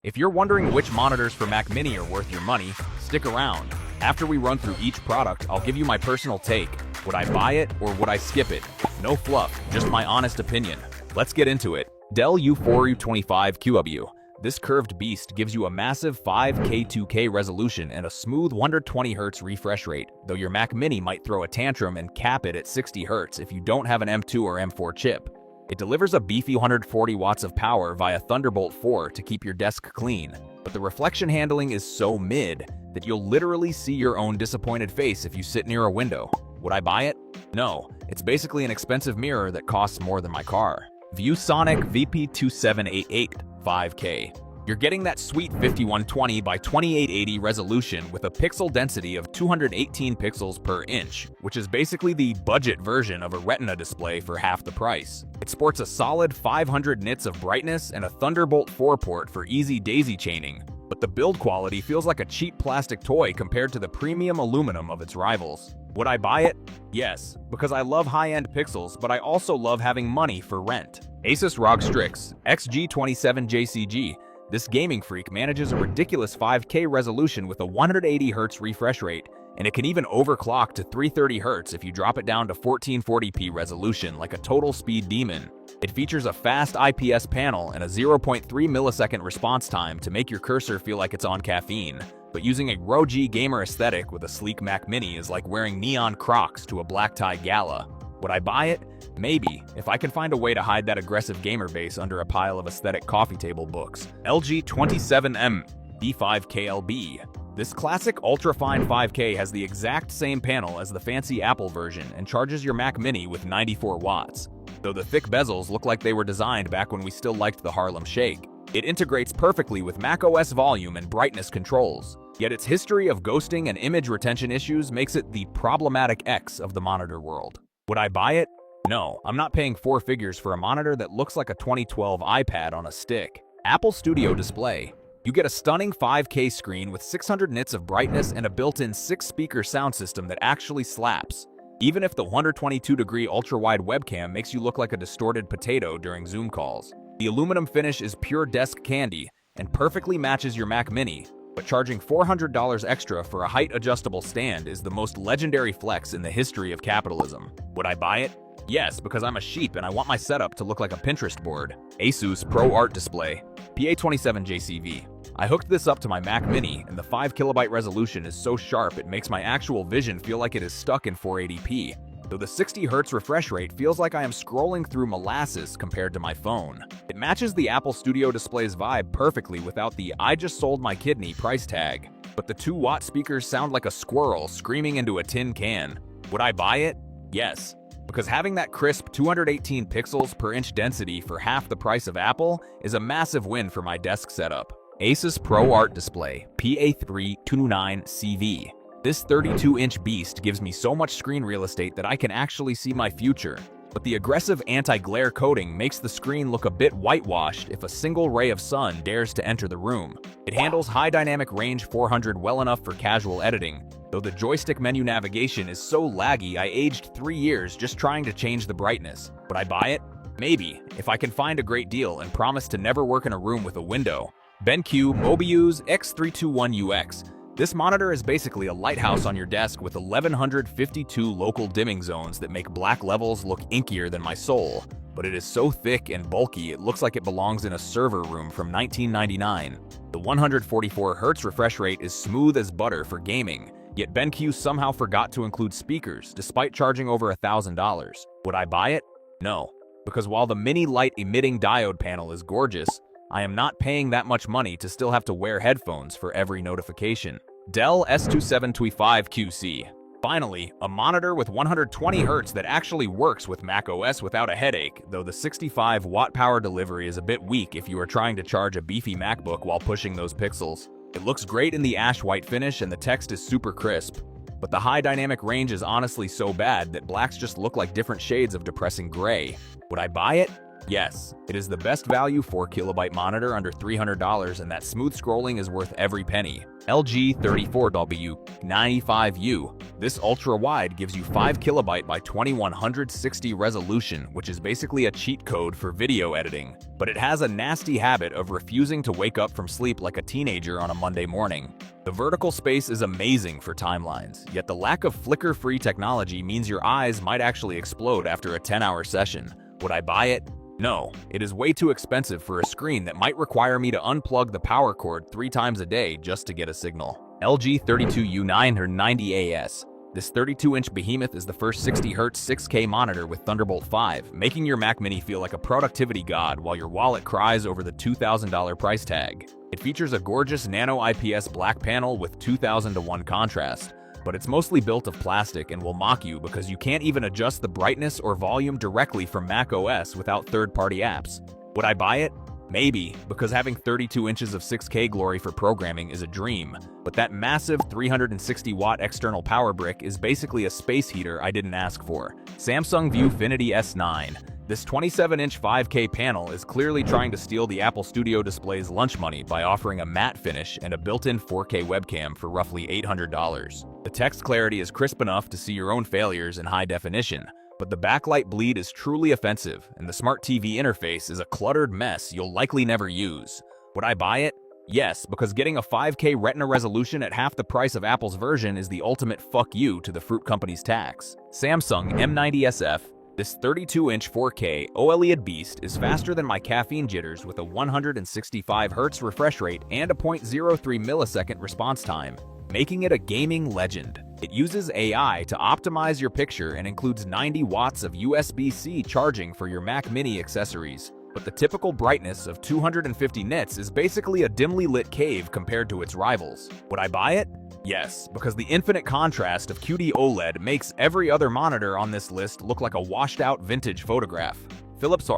If you're wondering which monitors for Mac Mini are worth your money, stick around. After we run through each product, I'll give you my personal take. Would I buy it or would I skip it? No fluff, just my honest opinion. Let's get into it. Dell U4U25QW. This curved beast gives you a massive 5K 2K resolution and a smooth 120Hz refresh rate, though your Mac Mini might throw a tantrum and cap it at 60Hz if you don't have an M2 or M4 chip. It delivers a beefy 140 watts of power via Thunderbolt 4 to keep your desk clean, but the reflection handling is so mid that you'll literally see your own disappointed face if you sit near a window. Would I buy it? No, it's basically an expensive mirror that costs more than my car. ViewSonic VP2788 5K. You're getting that sweet 5120 by 2880 resolution with a pixel density of 218 pixels per inch, which is basically the budget version of a Retina display for half the price. It sports a solid 500 nits of brightness and a Thunderbolt 4 port for easy daisy chaining, but the build quality feels like a cheap plastic toy compared to the premium aluminum of its rivals. Would I buy it? Yes, because I love high-end pixels, but I also love having money for rent. Asus ROG Strix XG27JCG. This gaming freak manages a ridiculous 5K resolution with a 180Hz refresh rate, and it can even overclock to 330Hz if you drop it down to 1440p resolution like a total speed demon. It features a fast IPS panel and a 0.3 millisecond response time to make your cursor feel like it's on caffeine. But using a ROG gamer aesthetic with a sleek Mac Mini is like wearing neon Crocs to a black tie gala. Would I buy it? Maybe, if I could find a way to hide that aggressive gamer base under a pile of aesthetic coffee table books. LG 27M B5KLB. This classic ultra-fine 5K has the exact same panel as the fancy Apple version and charges your Mac Mini with 94 watts. Though the thick bezels look like they were designed back when we still liked the Harlem Shake. It integrates perfectly with macOS volume and brightness controls. Yet its history of ghosting and image retention issues makes it the problematic X of the monitor world. Would I buy it? No, I'm not paying four figures for a monitor that looks like a 2012 iPad on a stick. Apple Studio Display. You get a stunning 5K screen with 600 nits of brightness and a built-in 6-speaker sound system that actually slaps. Even if the 122-degree ultra-wide webcam makes you look like a distorted potato during Zoom calls. The aluminum finish is pure desk candy and perfectly matches your Mac Mini, but charging $400 extra for a height-adjustable stand is the most legendary flex in the history of capitalism. Would I buy it? Yes, because I'm a sheep and I want my setup to look like a Pinterest board. Asus ProArt Display PA27JCV. I hooked this up to my Mac Mini, and the 5KB resolution is so sharp it makes my actual vision feel like it is stuck in 480p, though the 60Hz refresh rate feels like I am scrolling through molasses compared to my phone. It matches the Apple Studio Display's vibe perfectly without the "I just sold my kidney" price tag, but the 2-watt speakers sound like a squirrel screaming into a tin can. Would I buy it? Yes. Because having that crisp 218 pixels per inch density for half the price of Apple is a massive win for my desk setup. Asus ProArt Display PA3229CV. This 32-inch beast gives me so much screen real estate that I can actually see my future. But the aggressive anti-glare coating makes the screen look a bit whitewashed if a single ray of sun dares to enter the room. It handles high dynamic range 400 well enough for casual editing, though the joystick menu navigation is so laggy I aged 3 years just trying to change the brightness. Would I buy it? Maybe, if I can find a great deal and promise to never work in a room with a window. BenQ Mobiuse X321UX. This monitor is basically a lighthouse on your desk with 1152 local dimming zones that make black levels look inkier than my soul. But it is so thick and bulky it looks like it belongs in a server room from 1999. The 144Hz refresh rate is smooth as butter for gaming, yet BenQ somehow forgot to include speakers despite charging over $1,000. Would I buy it? No, because while the mini light emitting diode panel is gorgeous, I am not paying that much money to still have to wear headphones for every notification. Dell S2725QC. Finally, a monitor with 120Hz that actually works with macOS without a headache, though the 65-watt power delivery is a bit weak if you are trying to charge a beefy MacBook while pushing those pixels. It looks great in the ash white finish and the text is super crisp, but the high dynamic range is honestly so bad that blacks just look like different shades of depressing gray. Would I buy it? Yes, it is the best value 4KB monitor under $300, and that smooth scrolling is worth every penny. LG 34W95U. This ultra-wide gives you 5KB by 2160 resolution, which is basically a cheat code for video editing. But it has a nasty habit of refusing to wake up from sleep like a teenager on a Monday morning. The vertical space is amazing for timelines, yet the lack of flicker-free technology means your eyes might actually explode after a 10-hour session. Would I buy it? No, it is way too expensive for a screen that might require me to unplug the power cord 3 times a day just to get a signal. LG 32U990AS. This 32-inch behemoth is the first 60Hz 6K monitor with Thunderbolt 5, making your Mac Mini feel like a productivity god while your wallet cries over the $2,000 price tag. It features a gorgeous nano IPS black panel with 2000:1 contrast, but it's mostly built of plastic and will mock you because you can't even adjust the brightness or volume directly from Mac OS without third-party apps. Would I buy it? Maybe, because having 32 inches of 6K glory for programming is a dream, but that massive 360-watt external power brick is basically a space heater I didn't ask for. Samsung Viewfinity S9. This 27-inch 5K panel is clearly trying to steal the Apple Studio Display's lunch money by offering a matte finish and a built-in 4K webcam for roughly $800. The text clarity is crisp enough to see your own failures in high definition, but the backlight bleed is truly offensive, and the Smart TV interface is a cluttered mess you'll likely never use. Would I buy it? Yes, because getting a 5K Retina resolution at half the price of Apple's version is the ultimate fuck you to the fruit company's tax. Samsung M90SF. This 32-inch 4K OLED beast is faster than my caffeine jitters with a 165Hz refresh rate and a 0.03 millisecond response time, making it a gaming legend. It uses AI to optimize your picture and includes 90 watts of USB-C charging for your Mac Mini accessories. But the typical brightness of 250 nits is basically a dimly lit cave compared to its rivals. Would I buy it? Yes, because the infinite contrast of QD OLED makes every other monitor on this list look like a washed-out vintage photograph. Philips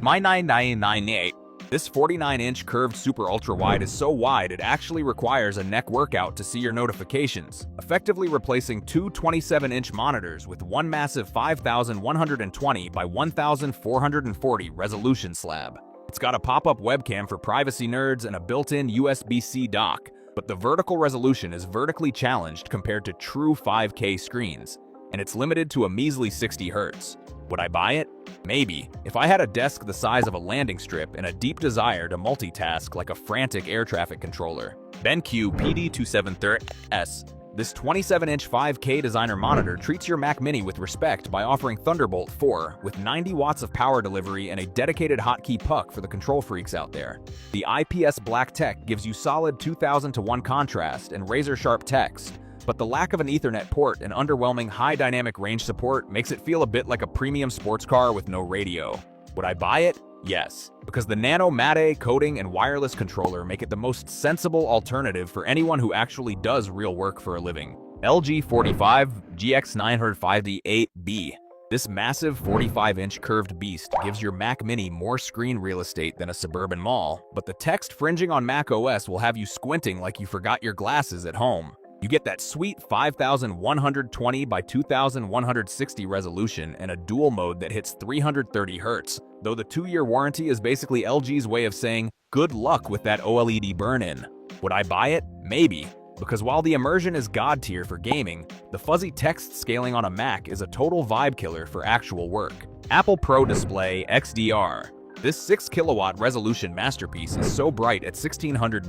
My 9998. This 49-inch curved super ultra-wide is so wide it actually requires a neck workout to see your notifications, effectively replacing two 27-inch monitors with one massive 5120 by 1440 resolution slab. It's got a pop-up webcam for privacy nerds and a built-in USB-C dock, but the vertical resolution is vertically challenged compared to true 5K screens, and it's limited to a measly 60 Hz. Would I buy it? Maybe, if I had a desk the size of a landing strip and a deep desire to multitask like a frantic air traffic controller. BenQ PD2730S. This 27-inch 5K designer monitor treats your Mac Mini with respect by offering Thunderbolt 4 with 90 watts of power delivery and a dedicated hotkey puck for the control freaks out there. The IPS black tech gives you solid 2000:1 contrast and razor-sharp text, but the lack of an Ethernet port and underwhelming high dynamic range support makes it feel a bit like a premium sports car with no radio. Would I buy it? Yes, because the nano matte coating and wireless controller make it the most sensible alternative for anyone who actually does real work for a living. LG 45 GX905D8B. This massive 45-inch curved beast gives your Mac Mini more screen real estate than a suburban mall, but the text fringing on Mac OS will have you squinting like you forgot your glasses at home. You get that sweet 5120 by 2160 resolution and a dual mode that hits 330 Hz, though the 2-year warranty is basically LG's way of saying, good luck with that OLED burn-in. Would I buy it? Maybe, because while the immersion is god tier for gaming, the fuzzy text scaling on a Mac is a total vibe killer for actual work. Apple Pro Display XDR. This 6kW resolution masterpiece is so bright at 1600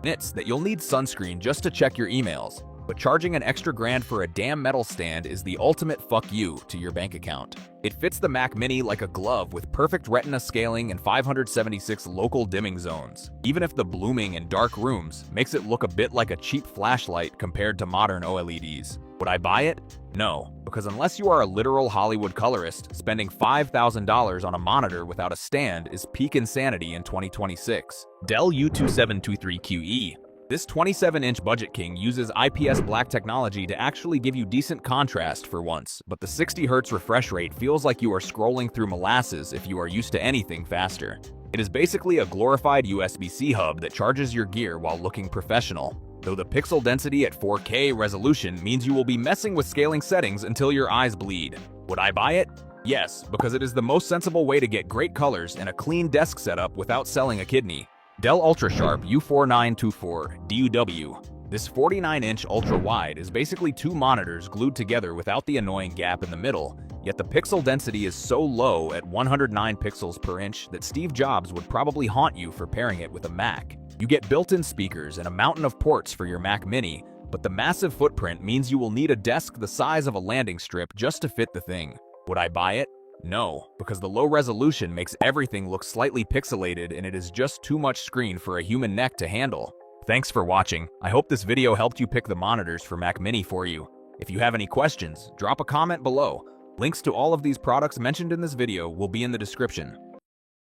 nits that you'll need sunscreen just to check your emails, but charging an extra grand for a damn metal stand is the ultimate fuck you to your bank account. It fits the Mac Mini like a glove with perfect retina scaling and 576 local dimming zones, even if the blooming and dark rooms makes it look a bit like a cheap flashlight compared to modern OLEDs. Would I buy it? No, because unless you are a literal Hollywood colorist, spending $5,000 on a monitor without a stand is peak insanity in 2026. Dell U2723QE. This 27-inch Budget King uses IPS black technology to actually give you decent contrast for once, but the 60 Hz refresh rate feels like you are scrolling through molasses if you are used to anything faster. It is basically a glorified USB-C hub that charges your gear while looking professional, though the pixel density at 4K resolution means you will be messing with scaling settings until your eyes bleed. Would I buy it? Yes, because it is the most sensible way to get great colors and a clean desk setup without selling a kidney. Dell UltraSharp U4924 DUW. This 49-inch ultra-wide is basically two monitors glued together without the annoying gap in the middle, yet the pixel density is so low at 109 pixels per inch that Steve Jobs would probably haunt you for pairing it with a Mac. You get built-in speakers and a mountain of ports for your Mac Mini, but the massive footprint means you will need a desk the size of a landing strip just to fit the thing. Would I buy it? No, because the low resolution makes everything look slightly pixelated and it is just too much screen for a human neck to handle. Thanks for watching. I hope this video helped you pick the monitors for Mac Mini for you. If you have any questions, drop a comment below. Links to all of these products mentioned in this video will be in the description.